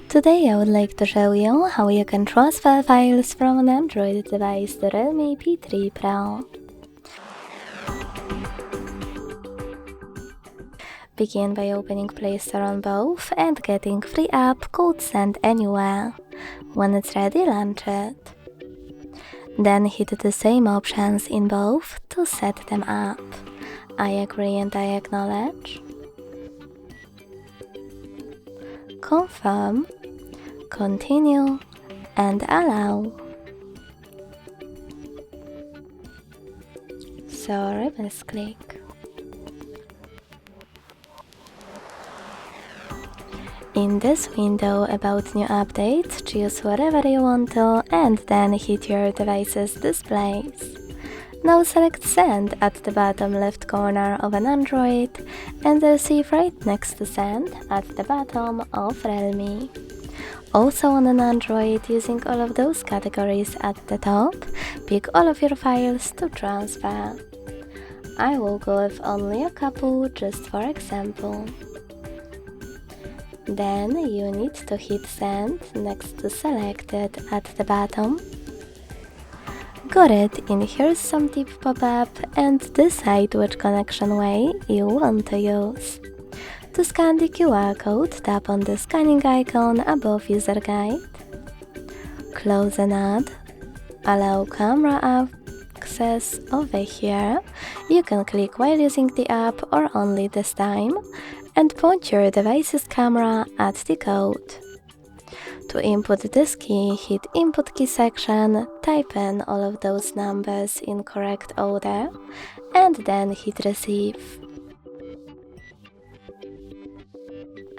Today I would like to show you how you can transfer files from an Android device to REALME P3 Pro. Begin by opening Play Store on both and getting free app called Send Anywhere. When it's ready, launch it. Then hit the same options in both to set them up. I agree and I acknowledge. Confirm, continue, and allow. So reverse click. In this window about new updates, choose whatever you want to and then hit your device's displays. Now select Send at the bottom left corner of an Android and Receive right next to Send at the bottom of REALME. Also on an Android, using all of those categories at the top, pick all of your files to transfer. I will go with only a couple just for example. Then you need to hit Send next to Selected at the bottom. Got it, in here's some tip pop-up and decide which connection way you want to use. To scan the QR code, tap on the scanning icon above User Guide. Close an ad. Allow camera access over here. You can click while using the app or only this time. And point your device's camera at the code. To input this key, hit Input Key section, type in all of those numbers in correct order, and then hit Receive.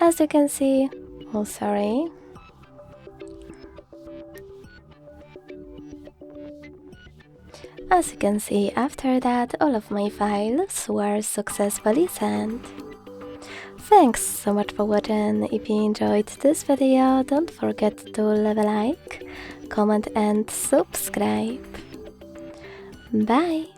As you can see, As you can see, after that, all of my files were successfully sent. Thanks so much for watching. If you enjoyed this video, don't forget to leave a like, comment and subscribe. Bye!